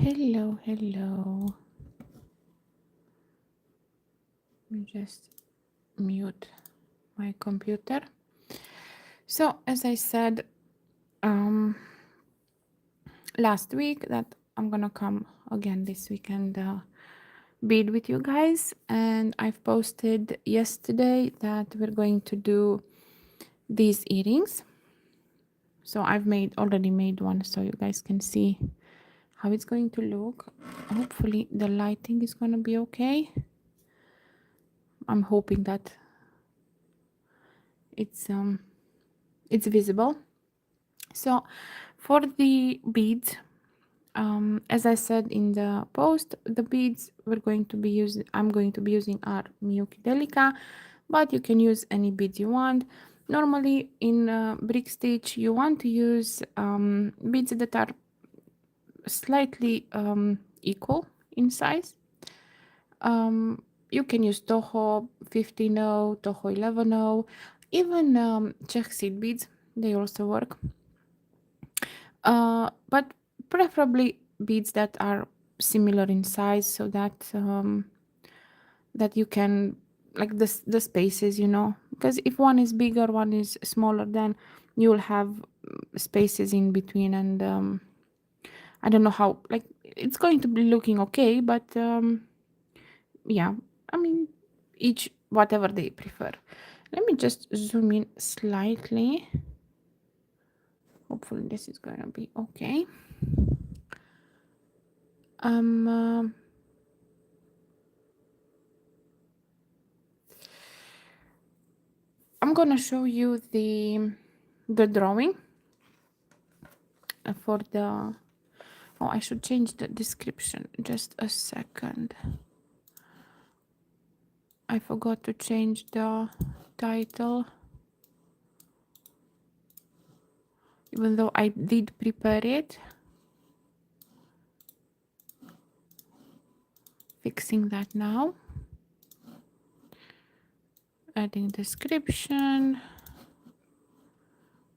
Hello, hello. Let me just mute my computer. So, as I said last week, that I'm gonna come again this weekend bead with you guys, and I've posted yesterday that we're going to do these earrings. So I've already made one, so you guys can see how it's going to look. Hopefully the lighting is gonna be okay. I'm hoping that it's visible. So for the beads, as I said in the post, the beads I'm going to be using are Miyuki Delica, but you can use any beads you want. Normally in brick stitch you want to use beads that are slightly equal in size. You can use Toho 15-0, Toho 11-0, even Czech seed beads, they also work. But preferably beads that are similar in size, so that that you can, like the spaces, because if one is bigger, one is smaller, then you'll have spaces in between, and I don't know how, like, it's going to be looking okay, but yeah, I mean, each whatever they prefer. Let me just zoom in slightly. Hopefully this is going to be okay. I'm gonna show you the drawing for the. Oh, I should change the description. Just a second. I forgot to change the title, even though I did prepare it. Fixing that now. Adding description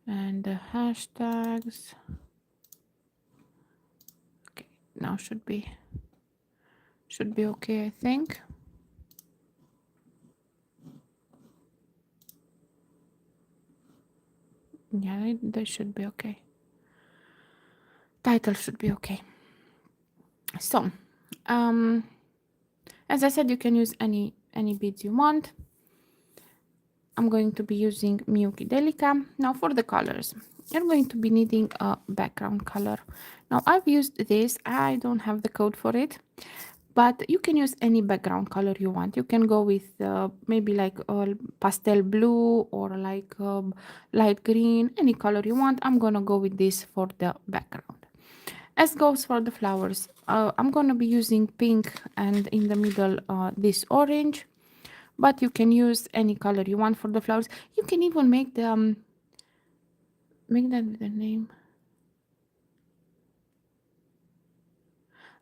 and the hashtags. Okay, now should be okay, I think. Yeah, they should be okay. Title should be okay. So, as I said, you can use any beads you want. I'm going to be using Miyuki Delica. Now for the colors, you're going to be needing a background color. Now I've used this, I don't have the code for it, but you can use any background color you want. You can go with maybe like a pastel blue or like light green, any color you want. I'm gonna go with this for the background. As goes for the flowers, I'm gonna be using pink and in the middle this orange, but you can use any color you want for the flowers. You can even make the make that with a name.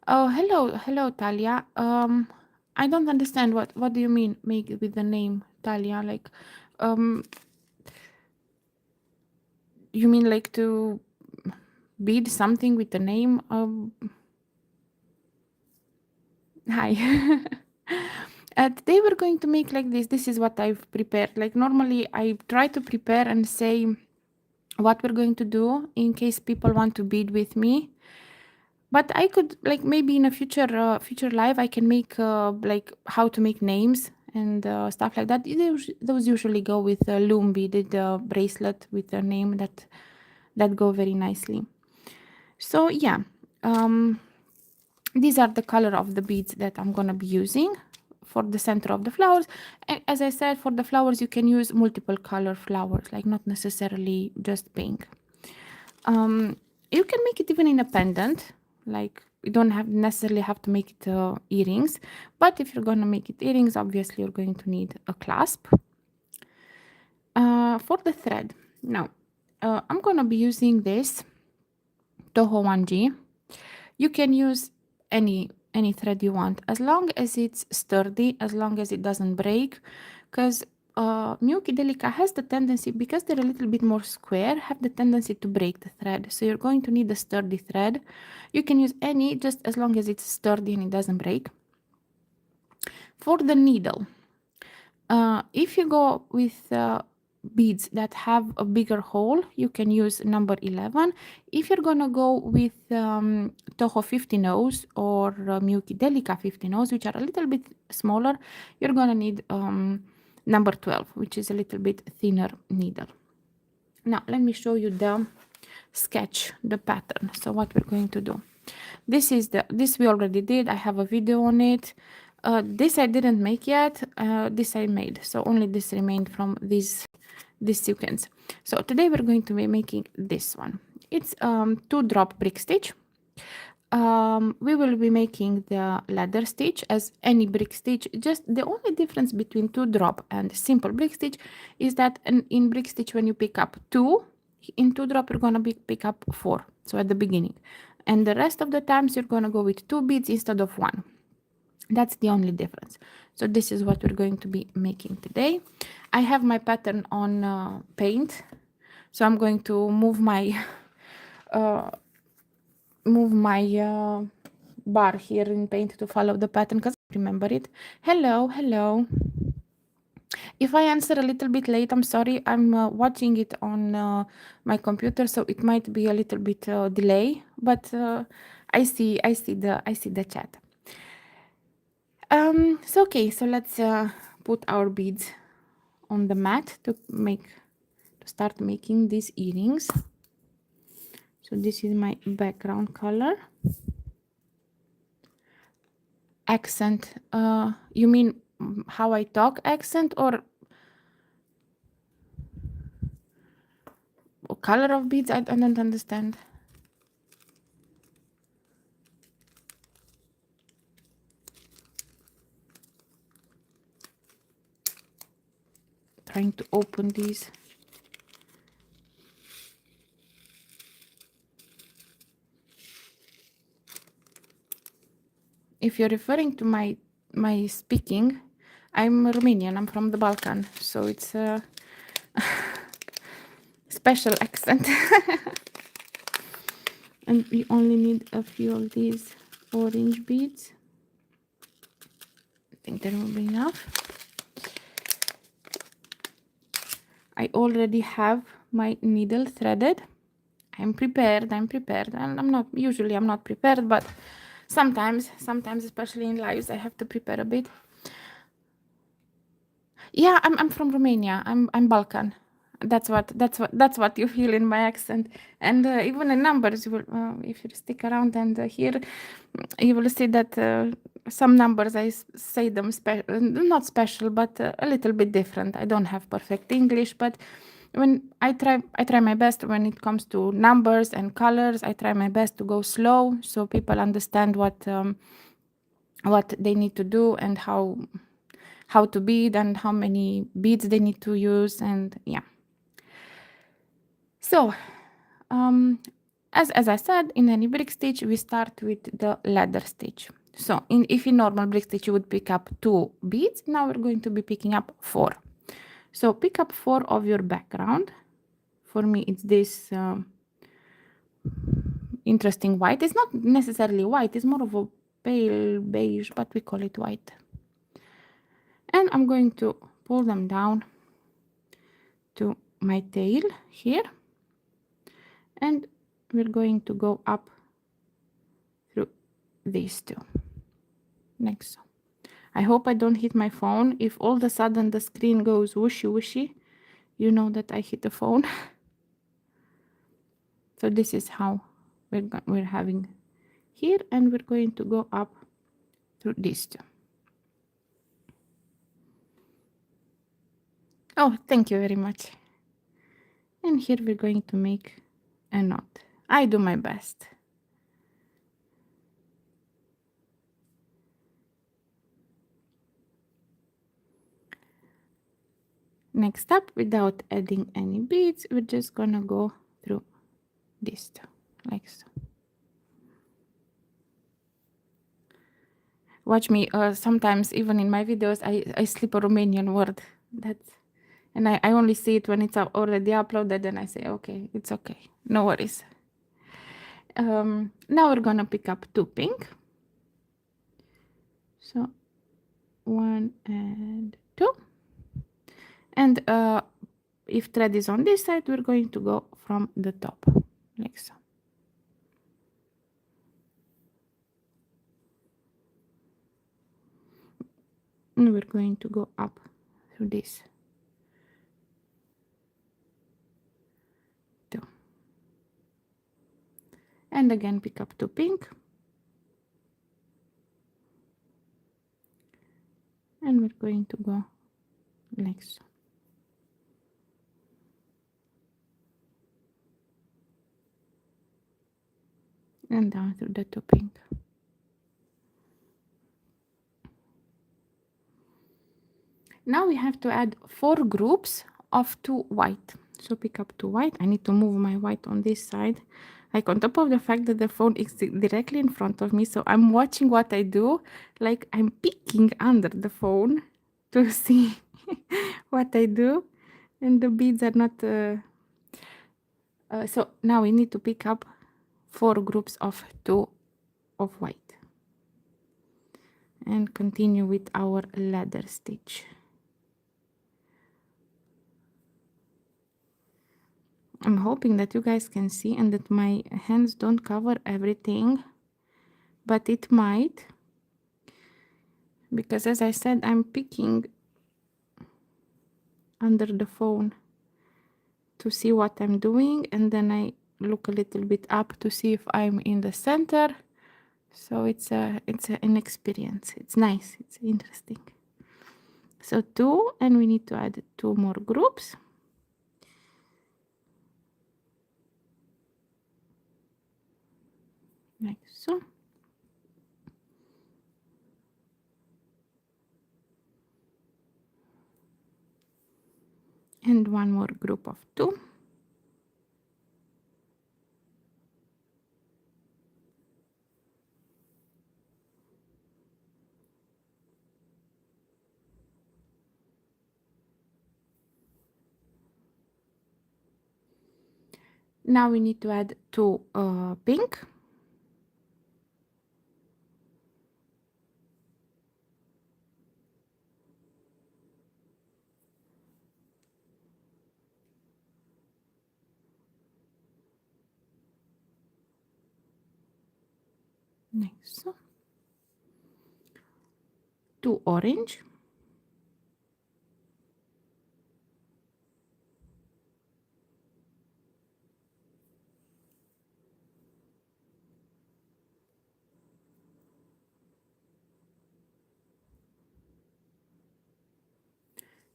Oh, hello, Talia. I don't understand what do you mean make it with the name, Talia? Like, you mean like to bead something with the name? Hi. Today we're going to make like this. This is what I've prepared. Like normally I try to prepare and say what we're going to do in case people want to bead with me. But I could, like, maybe in a future live I can make like how to make names and stuff like that. Those usually go with a loom beaded bracelet with a name that go very nicely. So yeah, these are the color of the beads that I'm gonna be using for the center of the flowers. As I said, for the flowers you can use multiple color flowers, like not necessarily just pink. You can make it even in a pendant, like you don't necessarily have to make it earrings, but if you're gonna make it earrings, obviously you're going to need a clasp. For the thread, now I'm gonna be using this Toho 1G. You can use any thread you want, as long as it's sturdy, as long as it doesn't break, because Milky Delica has the tendency, because they're a little bit more square, have the tendency to break the thread. So you're going to need a sturdy thread. You can use any, just as long as it's sturdy and it doesn't break. For the needle, if you go with beads that have a bigger hole, you can use number 11. If you're gonna go with Toho 50 nose or Milky Delica 50 nose, which are a little bit smaller, you're gonna need number 12, which is a little bit thinner needle. Now let me show you the sketch, the pattern. So what we're going to do, this we already did. I have a video on it. This I didn't make yet. This I made, so only this remained from this sequence. So today we're going to be making this one. It's 2-drop brick stitch. We will be making the ladder stitch as any brick stitch. Just the only difference between 2-drop and simple brick stitch is that in brick stitch, when you pick up 2, in 2-drop you're gonna pick up 4, so at the beginning, and the rest of the times you're gonna go with 2 beads instead of 1. That's the only difference. So this is what we're going to be making today. I have my pattern on paint, so I'm going to move my bar here in paint to follow the pattern, because I remember it. Hello. If I answer a little bit late, I'm sorry. I'm watching it on my computer, so it might be a little bit delay, but I see the chat. So okay, so let's put our beads on the mat to start making these earrings. So this is my background color. Accent, you mean how I talk accent, or color of beads? I don't understand. Trying to open these. If you're referring to my speaking, I'm Romanian. I'm from the Balkan, so it's a special accent. And we only need a few of these orange beads. I think there will be enough. I already have my needle threaded. I'm prepared, and I'm not prepared, but sometimes, especially in lives, I have to prepare a bit. Yeah, I'm from Romania. I'm Balkan. That's what you feel in my accent, and even in numbers. You will, if you stick around and hear, you will see that some numbers I say them not special, but a little bit different. I don't have perfect English, but when I try my best when it comes to numbers and colors. I try my best to go slow so people understand what they need to do and how to bead and how many beads they need to use, and yeah. So as I said, in any brick stitch we start with the ladder stitch. So if in normal brick stitch you would pick up 2 beads, now we're going to be picking up 4. So pick up 4 of your background. For me it's this interesting white. It's not necessarily white, it's more of a pale beige, but we call it white. And I'm going to pull them down to my tail here, and we're going to go up through these 2. Next. I hope I don't hit my phone. If all of a sudden the screen goes whooshy, you know that I hit the phone. So this is how we're having here, and we're going to go up through these 2. Oh, thank you very much. And here we're going to make a knot. I do my best. Next up, without adding any beads, we're just gonna go through this 2, like so. Watch me, sometimes even in my videos I slip a Romanian word. That's And I only see it when it's already uploaded, and I say, okay, it's okay, no worries. Now we're gonna pick up 2 pink. So 1 and 2. And if thread is on this side, we're going to go from the top, like so. And we're going to go up through this. 2. And again pick up 2 pink. And we're going to go like so. And down through the 2 pink. Now we have to add 4 groups of 2 white. So pick up 2 white. I need to move my white on this side, like on top of the fact that the phone is directly in front of me, so I'm watching what I do, like I'm peeking under the phone to see what I do, and the beads are not so now we need to pick up 4 groups of 2 of white and continue with our ladder stitch. I'm hoping that you guys can see and that my hands don't cover everything, but it might, because as I said, I'm picking under the phone to see what I'm doing, and then I look a little bit up to see if I'm in the center. So it's an experience. It's nice, it's interesting. So 2, and we need to add 2 more groups. Like so. And 1 more group of 2. Now we need to add 2 pink. Like so. 2 orange.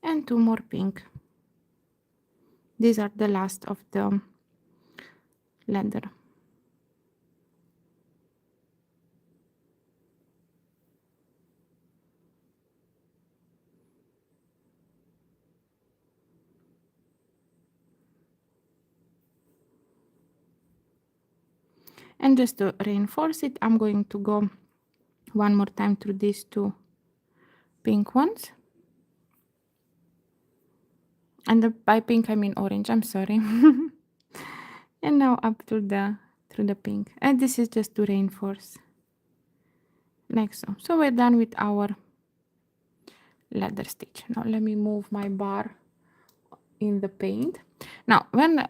And 2 more pink. These are the last of the ladder. And just to reinforce it, I'm going to go one more time through these 2 pink ones. And by pink I mean orange, I'm sorry. And now up through the pink. And this is just to reinforce. Like so. So we're done with our ladder stitch. Now let me move my bar in the paint. Now when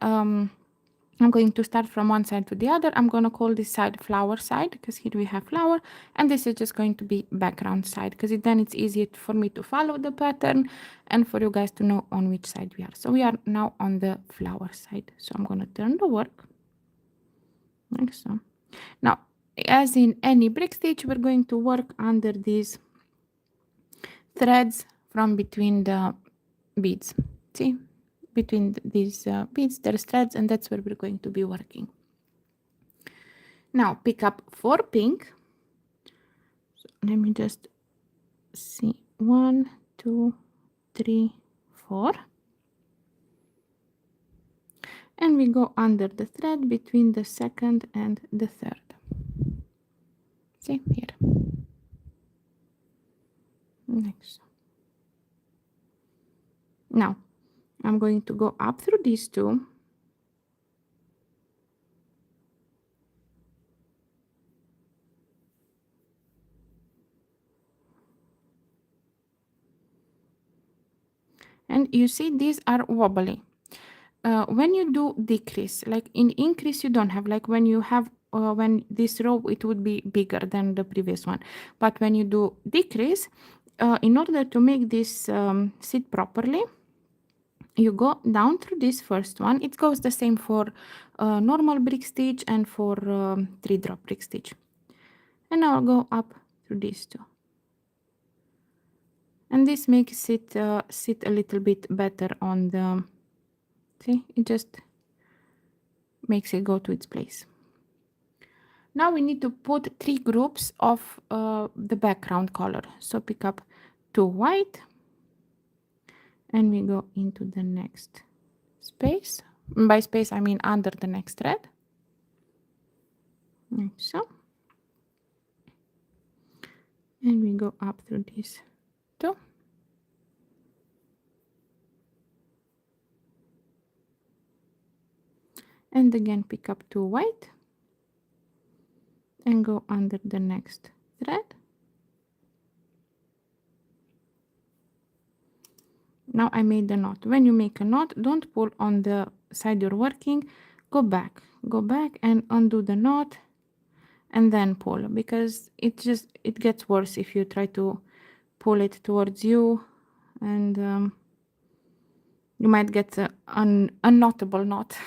I'm going to start from one side to the other, I'm going to call this side flower side, because here we have flower, and this is just going to be background side, because then it's easier for me to follow the pattern and for you guys to know on which side we are. So we are now on the flower side. So I'm going to turn the work like so. Now, as in any brick stitch, we're going to work under these threads from between the beads. See? Between these beads there's threads, and that's where we're going to be working. Now pick up 4 pink. So let me just see, 1 2 3 4, and we go under the thread between the second and the third. See here, next. Now I'm going to go up through these two. And you see these are wobbly. When you do decrease, like in increase, you don't have, like when you have, when this row, it would be bigger than the previous one. But when you do decrease, in order to make this sit properly, you go down through this first one. It goes the same for normal brick stitch and for 3-drop brick stitch. And now I'll go up through these two. And this makes it sit a little bit better on the, see, it just makes it go to its place. Now we need to put 3 groups of the background color. So pick up 2 white and we go into the next space. By space I mean under the next thread, like so. And we go up through these 2. And again pick up 2 white and go under the next thread. Now I made the knot. When you make a knot, don't pull on the side you're working, go back and undo the knot and then pull, because it gets worse if you try to pull it towards you, and you might get an unknotable knot.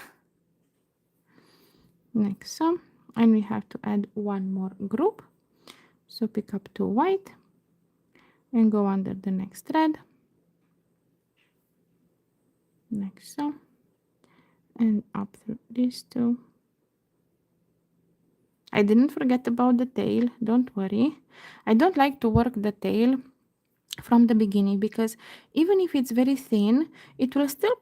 Like so. And we have to add 1 more group. So pick up 2 white and go under the next thread, like so, and up through these 2. I didn't forget about the tail, don't worry. I don't like to work the tail from the beginning, because even if it's very thin, it will still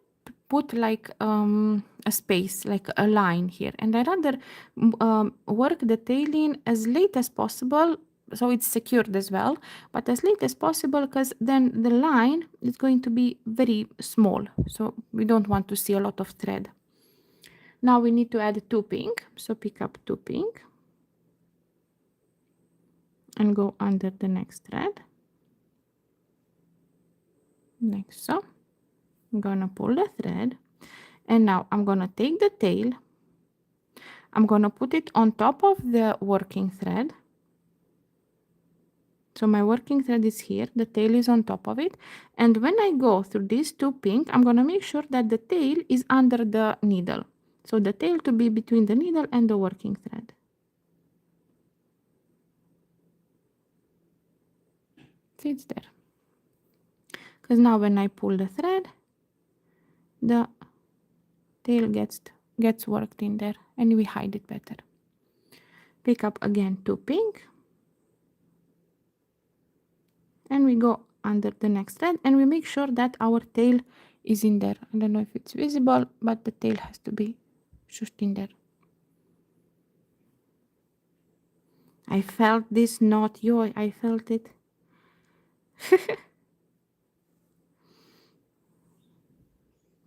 put like a space, like a line here, and I rather work the tail in as late as possible, so it's secured as well, but as late as possible, because then the line is going to be very small, so we don't want to see a lot of thread. Now we need to add 2 pink, so pick up 2 pink and go under the next thread, like so. I'm gonna pull the thread, and now I'm gonna take the tail, I'm gonna put it on top of the working thread. So my working thread is here, the tail is on top of it, and when I go through these 2 pink, I'm gonna make sure that the tail is under the needle, so the tail to be between the needle and the working thread. See, it's there, because now when I pull the thread, the tail gets worked in there, and we hide it better. Pick up again 2 pink and we go under the next thread, and we make sure that our tail is in there. I don't know if it's visible, but the tail has to be shushed in there. I felt this knot, yo, I felt it.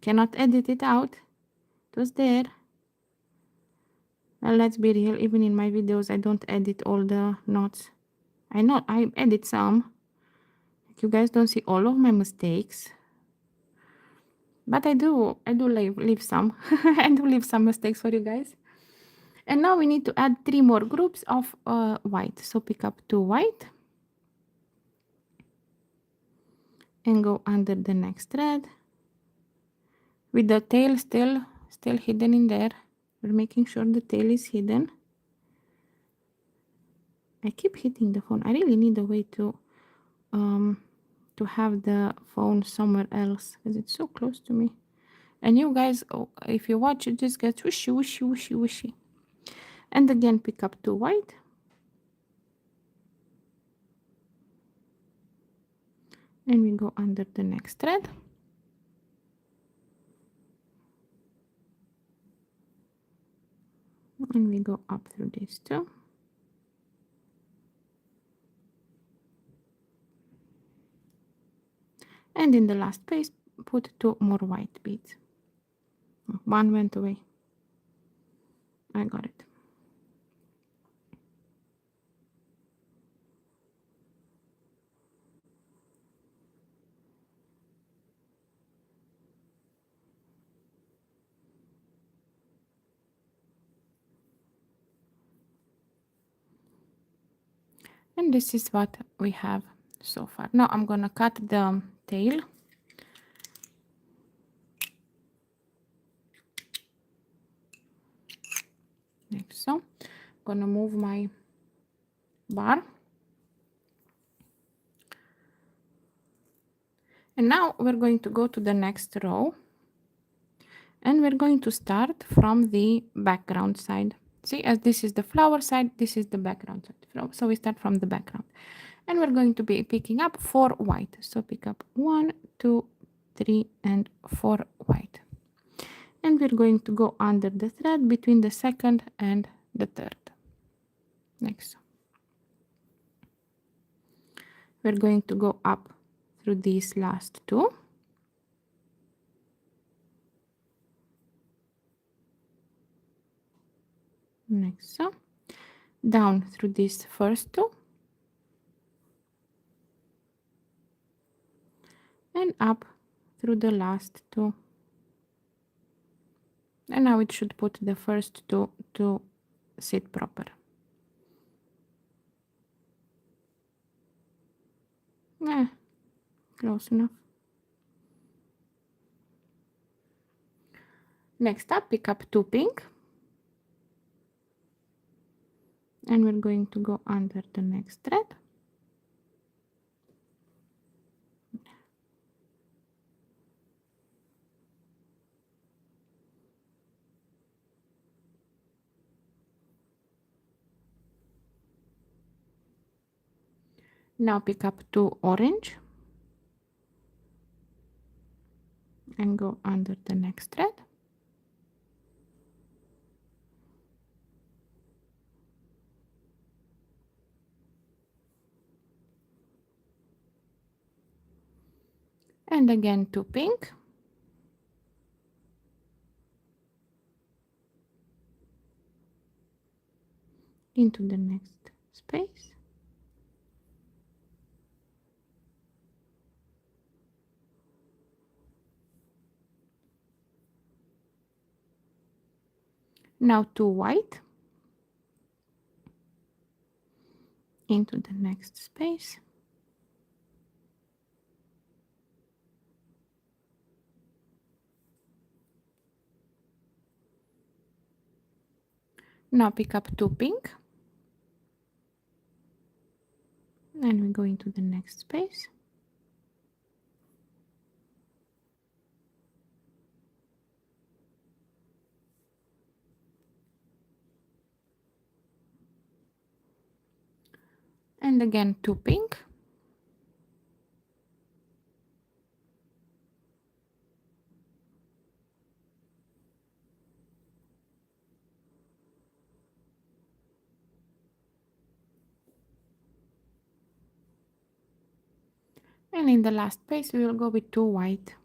Cannot edit it out. It was there. Well, let's be real, even in my videos I don't edit all the knots. I know I edit some. You guys don't see all of my mistakes, but I do leave some. I do leave some mistakes for you guys. And now we need to add 3 more groups of white. So pick up 2 white and go under the next thread with the tail still hidden in there. We're making sure the tail is hidden. I keep hitting the phone. I really need a way to have the phone somewhere else, because it's so close to me. And you guys, if you watch, it just gets whooshy, whooshy, whooshy, whooshy. And again, pick up 2 white. And we go under the next thread. And we go up through these 2. And in the last put 2 more white beads. One went away. I got it. And this is what we have so far. Now I'm gonna cut the tail. Like so. Gonna move my bar. And now we're going to go to the next row. And we're going to start from the background side. See, as this is the flower side, this is the background side. So we start from the background. And we're going to be picking up 4 white. So pick up 1, 2, 3, and 4 white. And we're going to go under the thread between the second and the third. Next. We're going to go up through these last 2. Next. So down through these first 2. And up through the last 2. And now it should put the first 2 to sit proper. Close enough. Next up, pick up 2 pink. And we're going to go under the next thread. Now pick up 2 orange and go under the next thread. And again 2 pink. Into the next space. Now 2 white. Into the next space. Now pick up 2 pink. And we go into the next space. And again 2 pink. And in the last space we will go with 2 white.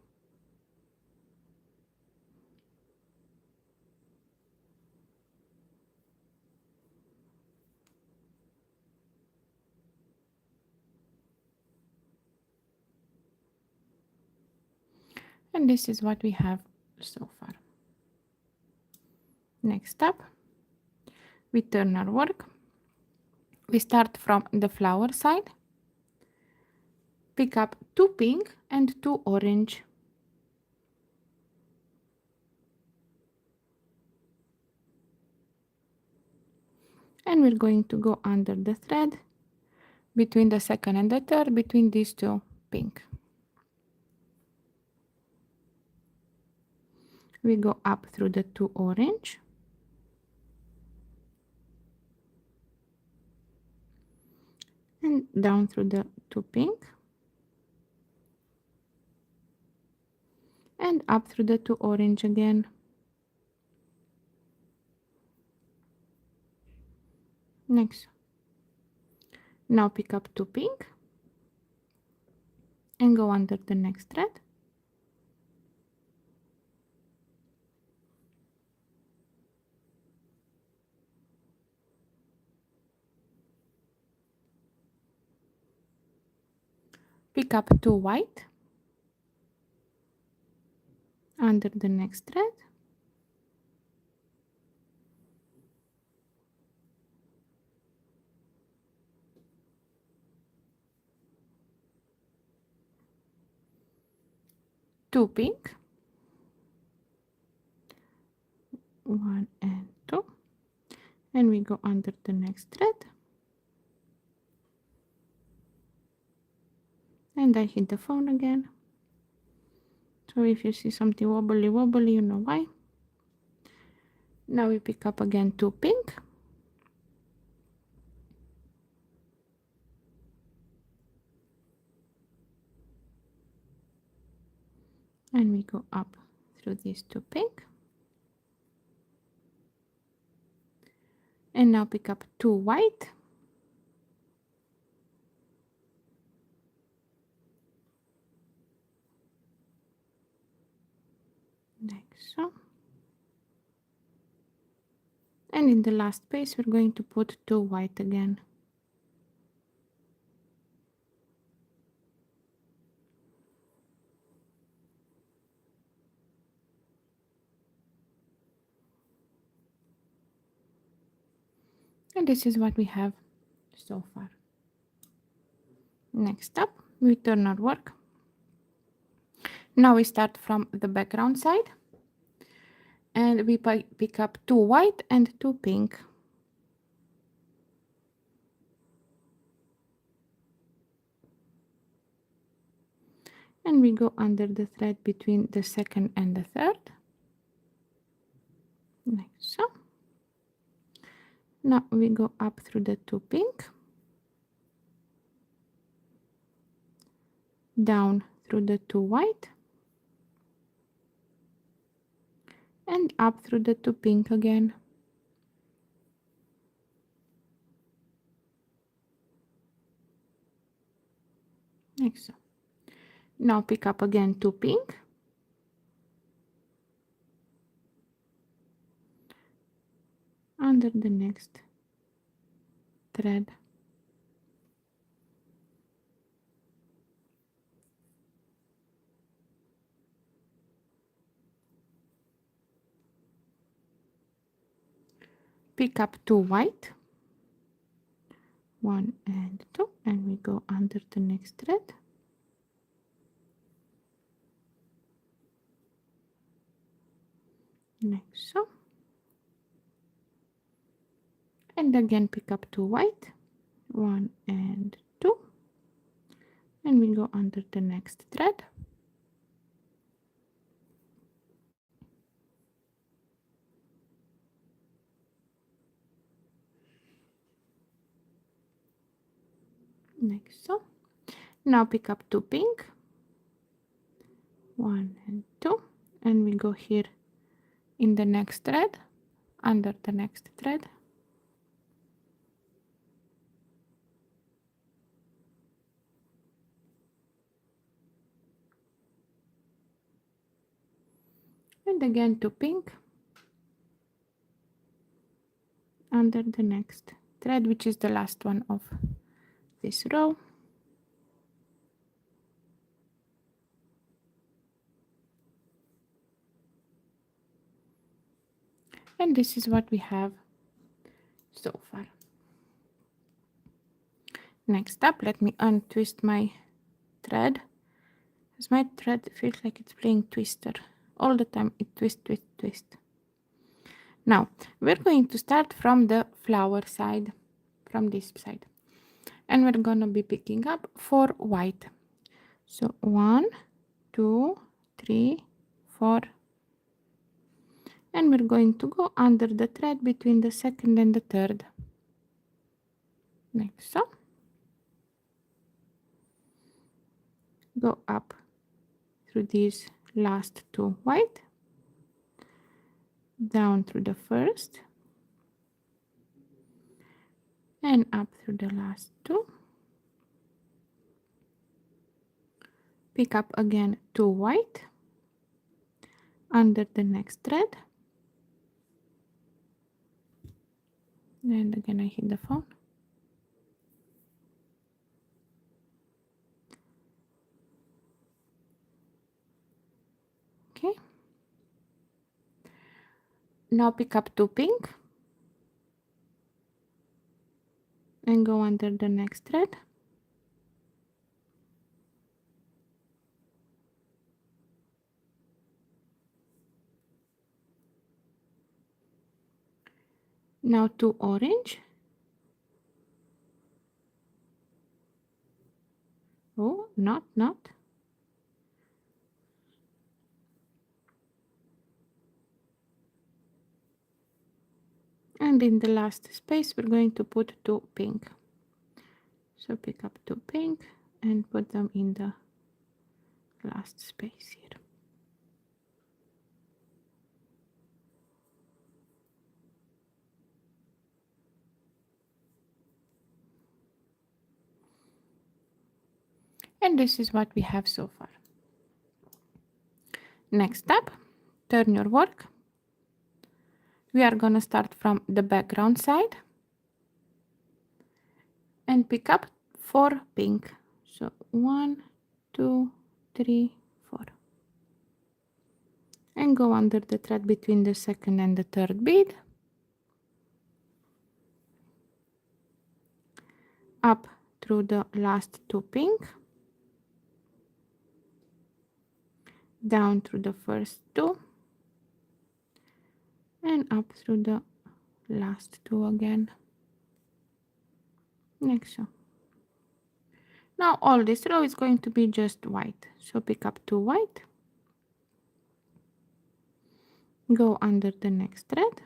And this is what we have so far. Next up, we turn our work. We start from the flower side. Pick up 2 pink and 2 orange. And we're going to go under the thread between the second and the third, between these 2 pink. We go up through the 2 orange. And down through the 2 pink. And up through the 2 orange again. Next. Now pick up 2 pink. And go under the next thread. pick up 2 white under the next thread, two pink, 1 and 2, and we go under the next thread, and I hit the phone again. So if you see something wobbly you know why. Now we pick up again 2 pink, and we go up through these 2 pink, and now pick up 2 white, like so, and in the last space we're going to put 2 white again. And this is what we have so far. Next up, we turn our work. Now we start from the background side, and we pick up 2 white and 2 pink. And we go under the thread between the second and the third, like so. Now we go up through the 2 pink, down through the 2 white, and up through the 2 pink again. Like so. Now pick up again 2 pink, under the next thread. Pick up 2 white, 1 and 2, and we go under the next thread. Like so. And again pick up 2 white, 1 and 2, and we go under the next thread. Like so. Now pick up 2 pink, 1 and 2, and we go here in the next thread, under the next thread. And again 2 pink, under the next thread, which is the last one of this row. And this is what we have so far. Next up, let me untwist my thread, because my thread feels like it's playing twister all the time. It twist. Now we're going to start from the flower side, from this side, and we're gonna be picking up 4 white. So 1, 2, 3, 4, and we're going to go under the thread between the second and the third, like so. Go up through these last 2 white, down through the first, and up through the last 2. Pick up again 2 white, under the next thread, and again I hit the phone. Okay. Now pick up 2 pink and go under the next thread. Now 2 orange. Oh, not. And in the last space, we're going to put 2 pink. So pick up 2 pink and put them in the last space here. And this is what we have so far. Next step, turn your work. We are going to start from the background side and pick up 4 pink. So 1, 2, 3, 4. And go under the thread between the second and the third bead. Up through the last 2 pink. Down through the first 2. And up through the last 2 again. Like so. Now all this row is going to be just white. So pick up 2 white. Go under the next thread.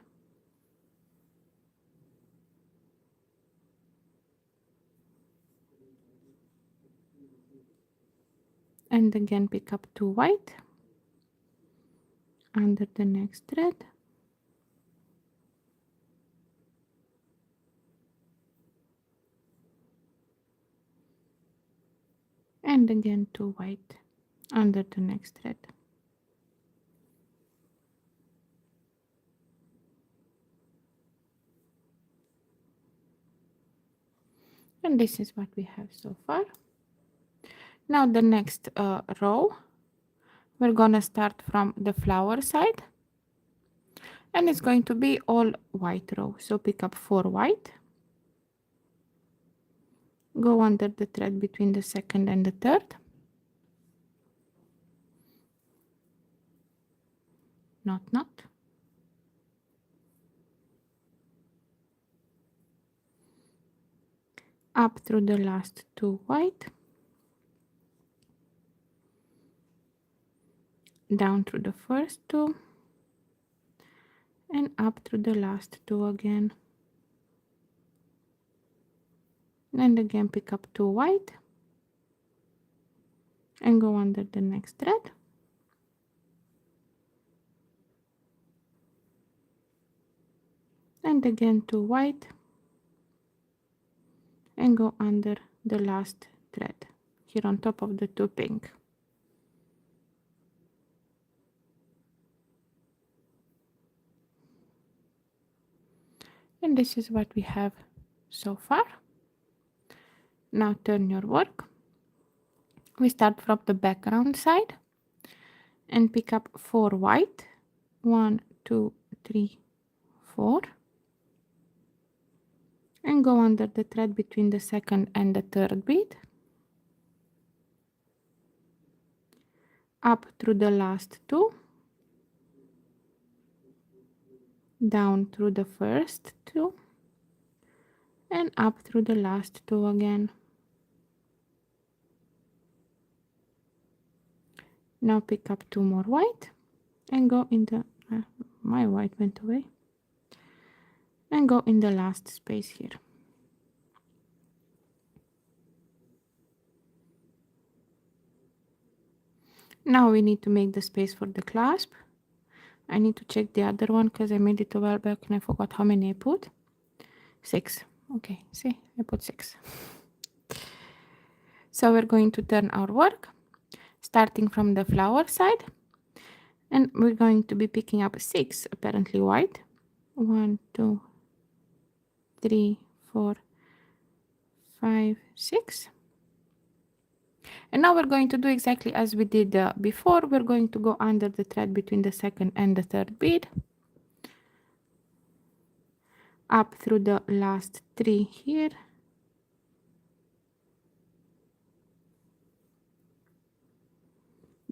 And again pick up 2 white. Under the next thread. And again 2 white under the next thread. And this is what we have so far. Now the next row, we're gonna start from the flower side, and it's going to be all white row. So pick up 4 white, go under the thread between the second and the third, not, up through the last 2 white, down through the first 2, and up through the last 2 again. And again pick up 2 white and go under the next thread. And again 2 white and go under the last thread here on top of the 2 pink. And this is what we have so far. Now turn your work. We start from the background side and pick up 4 white. 1, 2, 3, 4. And go under the thread between the second and the third bead. Up through the last 2. Down through the first 2. And up through the last 2 again. Now pick up 2 more white and go in the my white went away, and go in the last space here. Now we need to make the space for the clasp. I need to check the other one because I made it a while back and I forgot how many I put. 6. Okay, see, I put 6. So we're going to turn our work starting from the flower side, and we're going to be picking up 6 apparently white. 1, 2, 3, 4, 5, 6. And now we're going to do exactly as we did before. We're going to go under the thread between the second and the third bead, up through the last 3 here,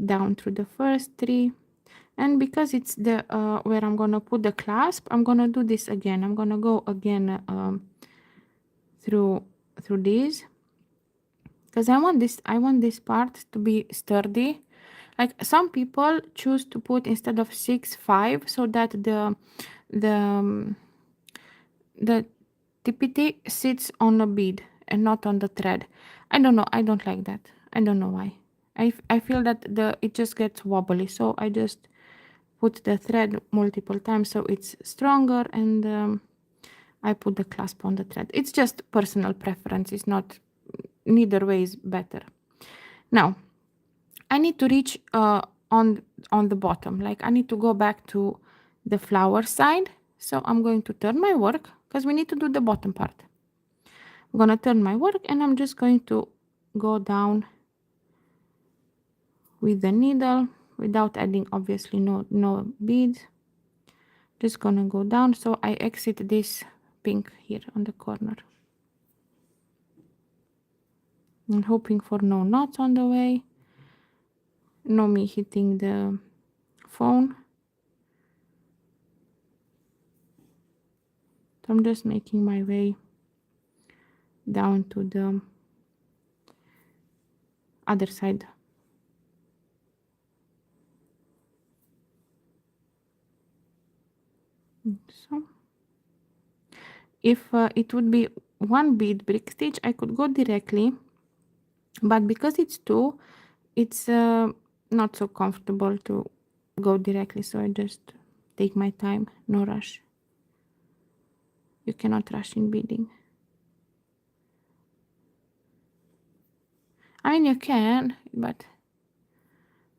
down through the first 3, and because it's the where I'm gonna put the clasp, I'm gonna do this again. I'm gonna go again through these, because I want this part to be sturdy. Like some people choose to put instead of 6, 5, so that the the TPT sits on a bead and not on the thread. I don't know. I don't like that. I don't know why. I feel that it just gets wobbly. So I just put the thread multiple times so it's stronger, and I put the clasp on the thread. It's just personal preference. It's not, neither way is better. Now I need to reach on the bottom. Like I need to go back to the flower side. So I'm going to turn my work because we need to do the bottom part. I'm gonna turn my work and I'm just going to go down with the needle without adding obviously no beads. Just gonna go down so I exit this pink here on the corner. I'm hoping for no knots on the way, no me hitting the phone. So I'm just making my way down to the other side. So if it would be one bead brick stitch, I could go directly, but because it's two, it's not so comfortable to go directly, so I just take my time, no rush. You cannot rush in beading. I mean, you can, but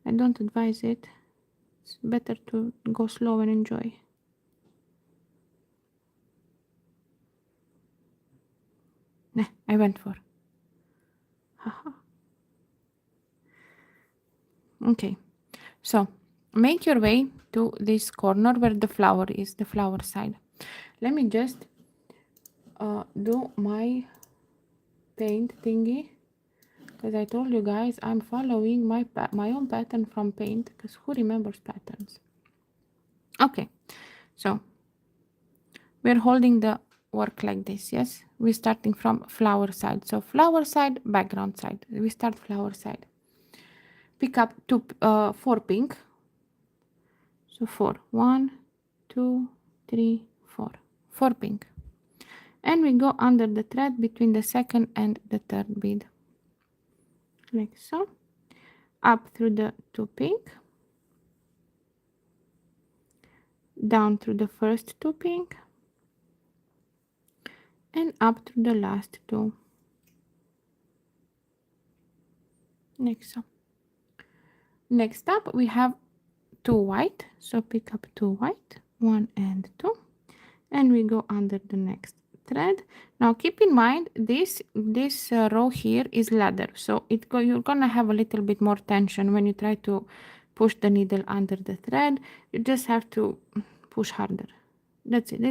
I don't advise it. It's better to go slow and enjoy. Nah, I went for. Haha. Okay, so make your way to this corner where the flower is, the flower side. Let me just do my paint thingy, because I told you guys I'm following my own pattern from paint, because who remembers patterns? Okay, so we're holding the work like this. Yes, we're starting from flower side. So flower side, background side. We start flower side. Pick up 4 pink. So 4, 1, 2, 3, 4. 4 pink. And we go under the thread between the second and the third bead, like so, up through the 2 pink, down through the first 2 pink, and up through the last 2, like so. Next up we have 2 white, so pick up 2 white, 1 and 2, and we go under the next thread. Now keep in mind this row here is ladder, so you're gonna have a little bit more tension when you try to push the needle under the thread. You just have to push harder. That's it.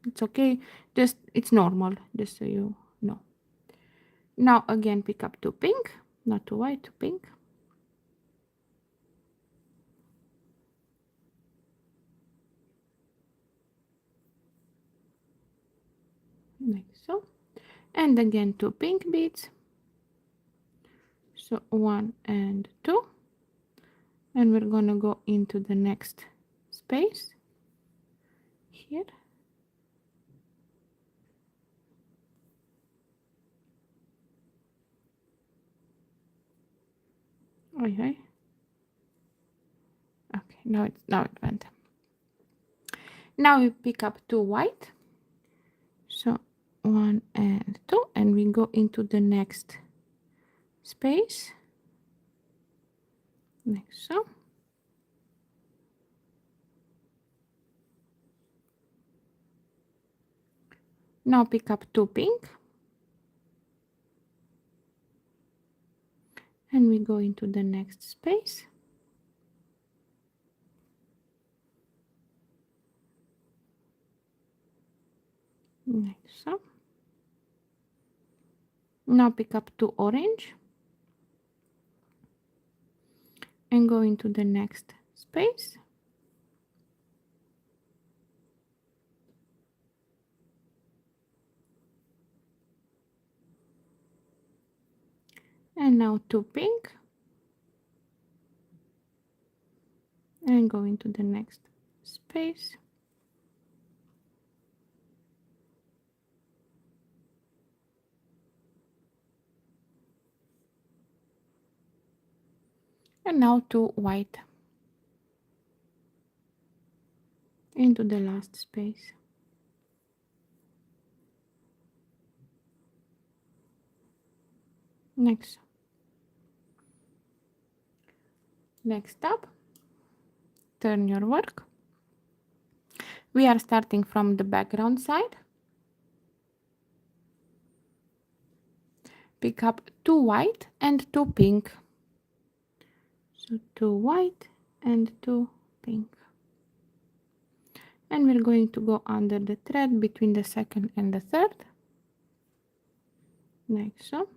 It's okay, just it's normal, just so you know. Now again pick up 2 pink, not 2 white, 2 pink, like so, and again 2 pink beads, so 1 and 2, and we're gonna go into the next space here. Okay, now it went. Now we pick up 2 white, so 1 and 2, and we go into the next space, like so. Now pick up 2 pink, and we go into the next space, like so. Now pick up 2 orange and go into the next space, and now 2 pink and go into the next space, and now 2 white into the last space. Next up, turn your work. We are starting from the background side. Pick up 2 white and 2 pink. So 2 white and 2 pink. And we're going to go under the thread between the second and the third. Like so.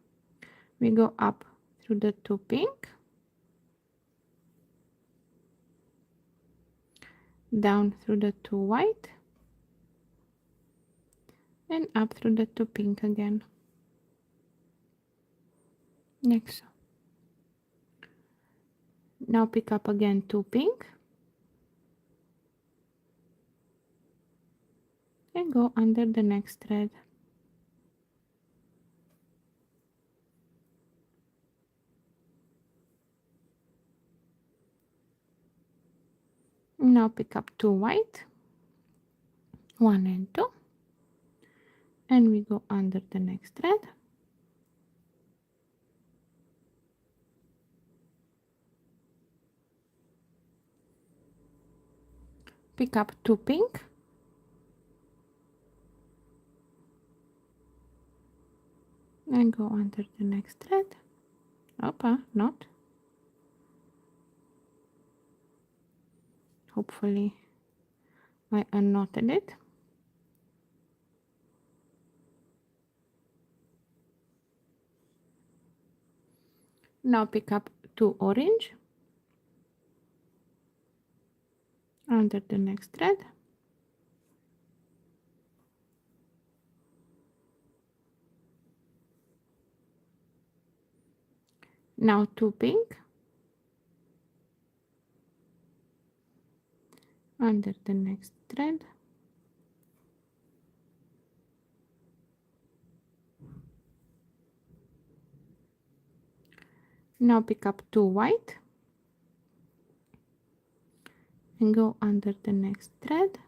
We go up through the 2 pink, down through the 2 white, and up through the 2 pink again. Like so. Now pick up again 2 pink and go under the next thread. Now pick up 2 white, 1 and 2, and we go under the next thread. Pick up 2 pink, and go under the next thread. Opa, not. Hopefully I unknotted it. Now pick up 2 orange under the next thread. Now 2 pink under the next thread. Now pick up 2 white and go under the next thread.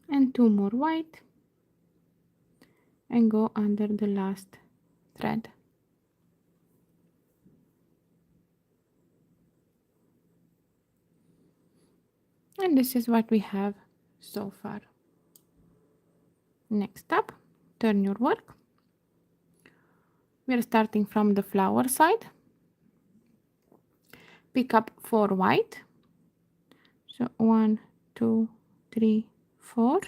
And 2 more white and go under the last thread. And this is what we have so far. Next up, turn your work. We are starting from the flower side. Pick up 4 white. So 1, 2, 3, 4.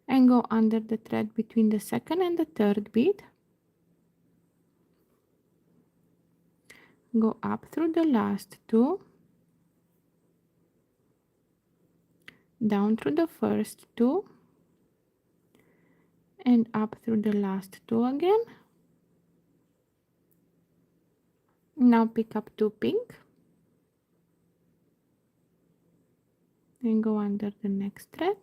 And go under the thread between the second and the third bead. Go up through the last 2. Down through the first 2. And up through the last 2 again. Now pick up 2 pink. And go under the next thread.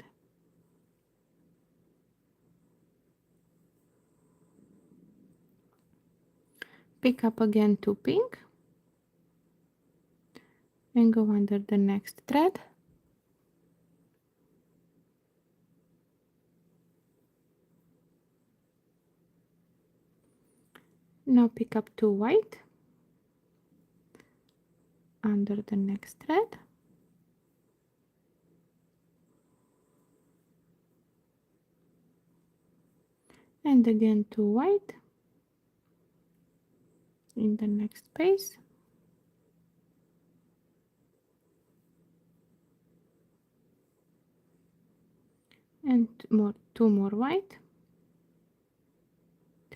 Pick up again 2 pink and go under the next thread. Now pick up 2 white under the next thread and again 2 white in the next space, and two more white.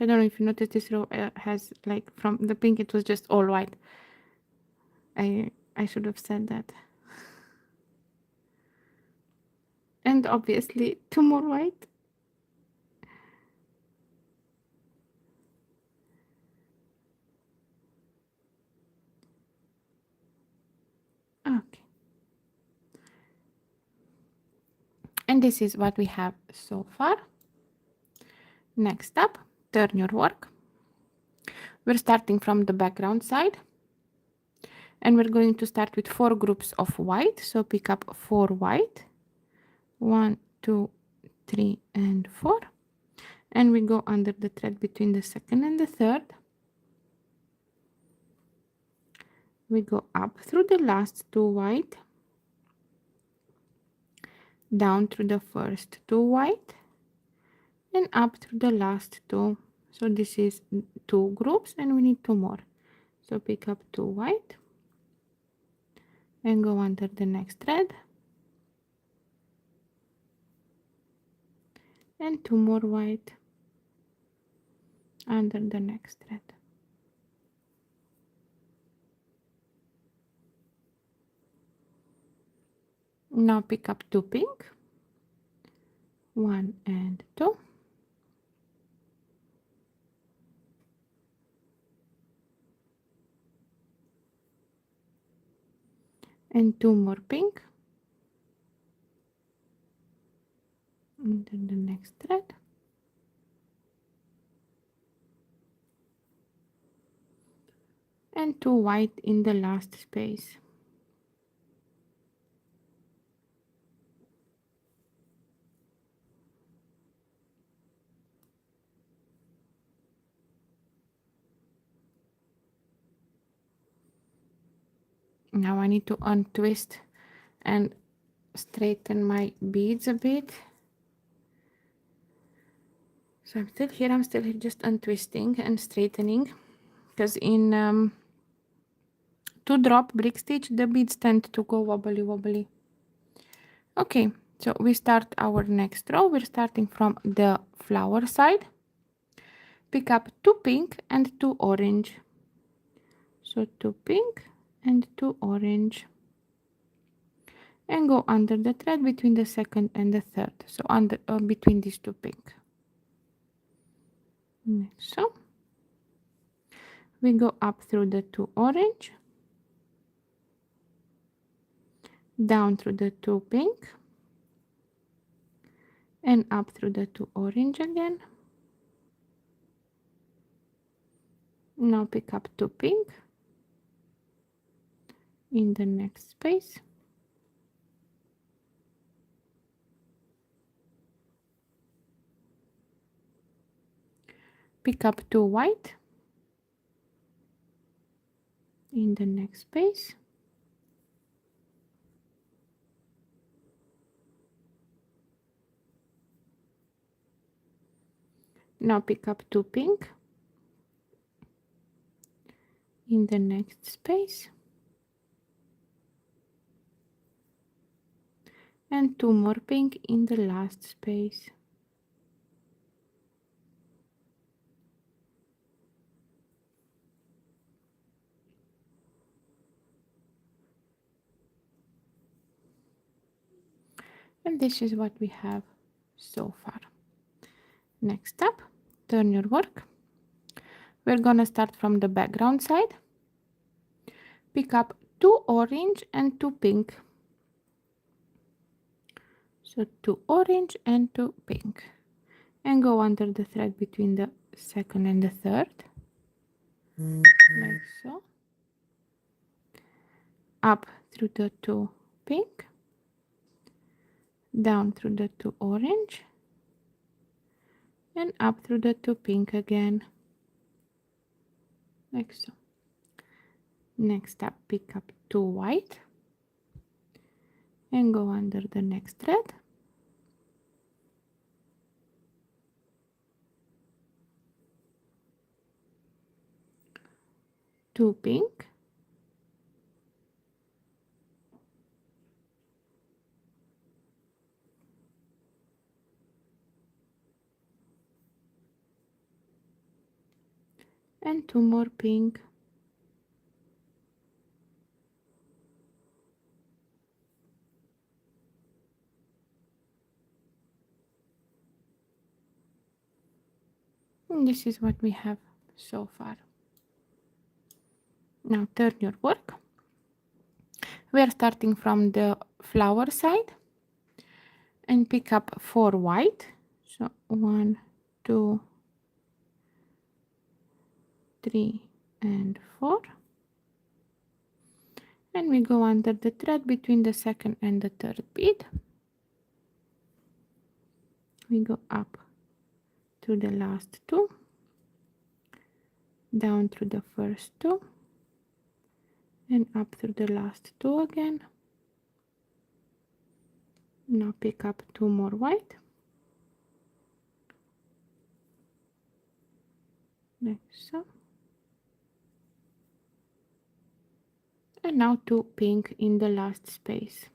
I don't know if you noticed, this row has, like, from the pink it was just all white. I should have said that. And obviously 2 more white. Okay, and this is what we have so far. Next up, turn your work. We're starting from the background side, and we're going to start with 4 groups of white. So pick up 4 white, 1, 2, 3, and 4, and we go under the thread between the second and the third. We go up through the last 2 white, down through the first 2 white, and up through the last 2. So this is 2 groups, and we need 2 more. So pick up 2 white and go under the next thread, and 2 more white under the next thread. Now pick up 2 pink, 1 and 2, and 2 more pink under the next thread, and 2 white in the last space. Now I need to untwist and straighten my beads a bit. So I'm still here, just untwisting and straightening, because in 2 drop brick stitch the beads tend to go wobbly. Okay, so we start our next row. We're starting from the flower side. Pick up 2 pink and 2 orange. So 2 pink and 2 orange, and go under the thread between the second and the third, so under between these 2 pink. So we go up through the 2 orange, down through the 2 pink, and up through the 2 orange again. Now pick up 2 pink in the next space, pick up 2 white in the next space, now pick up 2 pink in the next space, and 2 more pink in the last space. And this is what we have so far. Next up, turn your work. We're gonna start from the background side. Pick up 2 orange and 2 pink. So 2 orange and 2 pink, and go under the thread between the second and the third, like so. Up through the 2 pink, down through the 2 orange, and up through the 2 pink again, like so. Next up, pick up 2 white and go under the next thread, 2 pink, and 2 more pink, and this is what we have so far. Now turn your work. We are starting from the flower side and pick up 4 white. So 1, 2, 3 and 4, and we go under the thread between the second and the third bead. We go up to the last 2, down through the first 2, and up through the last 2 again. Now pick up 2 more white, like so, and now 2 pink in the last space.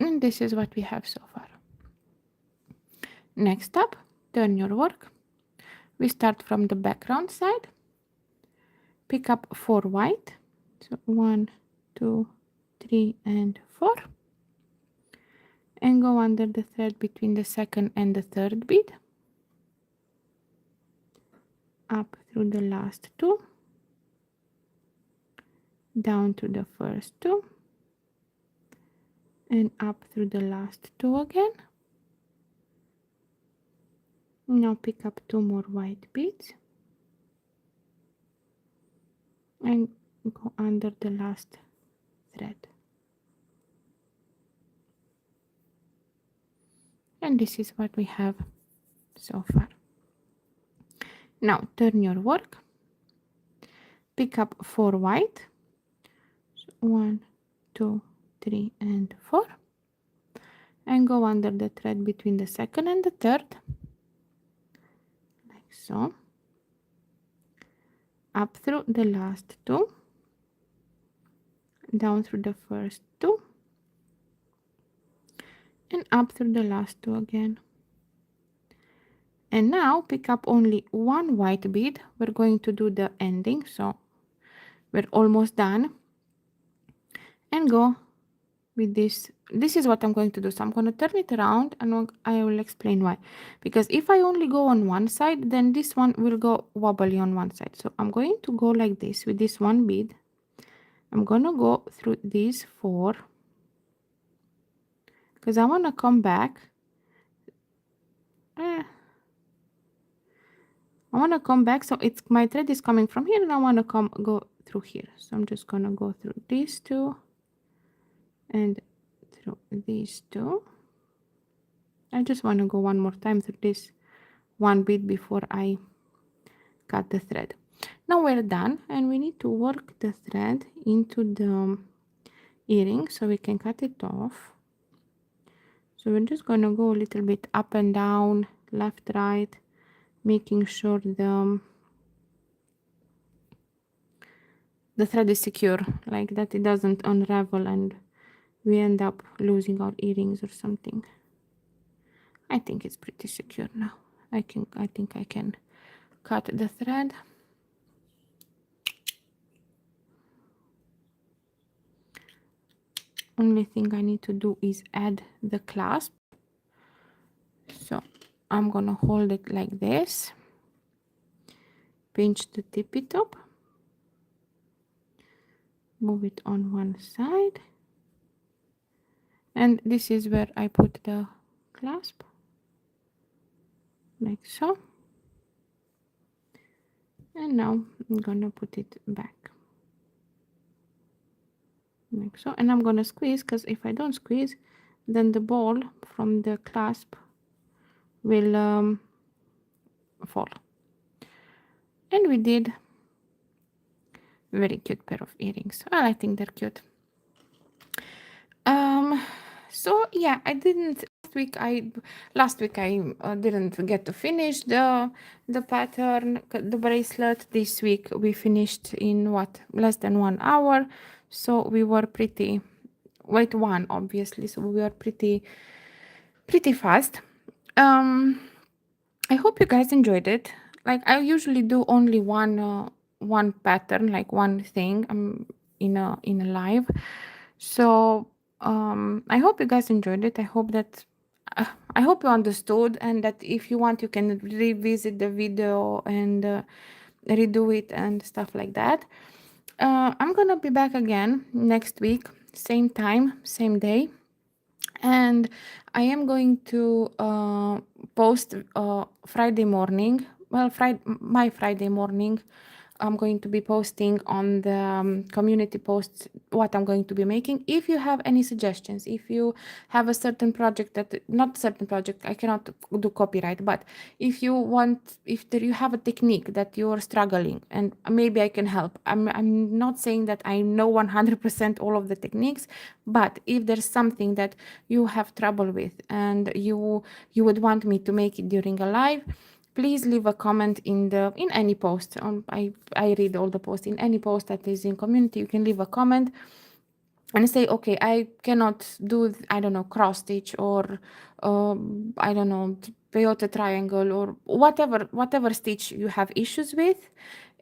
And this is what we have so far. Next up, turn your work. We start from the background side, pick up 4 white, so 1, 2, 3 and 4, and go under the thread between the second and the third bead, up through the last 2, down to the first 2, and up through the last 2 again. Now pick up 2 more white beads and go under the last thread. And this is what we have so far. Now turn your work, pick up 4 white, so 1, 2, 3 and 4, and go under the thread between the second and the third, like so, up through the last 2, down through the first 2, and up through the last 2 again. And now pick up only 1 white bead. We're going to do the ending, so we're almost done, and go with this. This is what I'm going to do. So I'm going to turn it around and I will explain why. Because if I only go on one side, then this one will go wobbly on one side. So I'm going to go like this with this one bead. I'm going to go through these 4 because I want to come back. I want to come back, so it's my thread is coming from here and I want to go through here. So I'm just going to go through these 2 and through these 2. I just want to go one more time through this one bead before I cut the thread. Now we're done and we need to work the thread into the earring so we can cut it off. So we're just going to go a little bit up and down, left, right, making sure the thread is secure, like that it doesn't unravel and we end up losing our earrings or something. I think it's pretty secure now. I think I can cut the thread. Only thing I need to do is add the clasp. So I'm gonna hold it like this, pinch the tippy top, move it on one side, and this is where I put the clasp, like so. And now I'm gonna put it back, like so, and I'm gonna squeeze, because if I don't squeeze, then the ball from the clasp will fall. And we did very cute pair of earrings. Well, I think they're cute. So yeah, I didn't last week I didn't get to finish the pattern, the bracelet. This week we finished in what, less than 1 hour. So we were pretty, wait, one obviously. So we were pretty fast. Um, I hope you guys enjoyed it. Like I usually do only one pattern, like one thing. In a live. So I hope you guys enjoyed it. Uh, I hope you understood, and that if you want, you can revisit the video and redo it and stuff like that. I'm gonna be back again next week, same time, same day, and I am going to post Friday morning. Well, my Friday morning, I'm going to be posting on the community posts what I'm going to be making. If you have any suggestions, if you have a certain project that, not certain project, I cannot do copyright, but if you want, if there you have a technique that you're struggling and maybe I can help. I'm not saying that I know 100% all of the techniques, but if there's something that you have trouble with and you would want me to make it during a live, please leave a comment in any post. I read all the posts. In any post that is in community, you can leave a comment and say, okay, I cannot do, I don't know, cross stitch, or I don't know, peyote triangle, or whatever stitch you have issues with.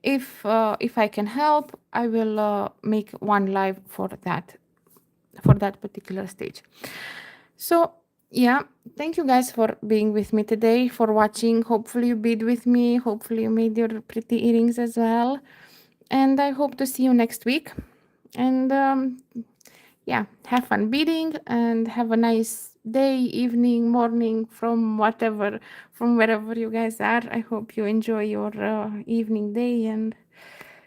If I can help, I will make one live for that particular stage. So yeah, thank you guys for being with me today, for watching. Hopefully you bead with me, hopefully you made your pretty earrings as well, and I hope to see you next week. And yeah, have fun beading and have a nice day, evening, morning, from wherever you guys are. I hope you enjoy your evening, day, and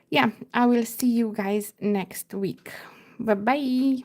yeah, I will see you guys next week. Bye bye.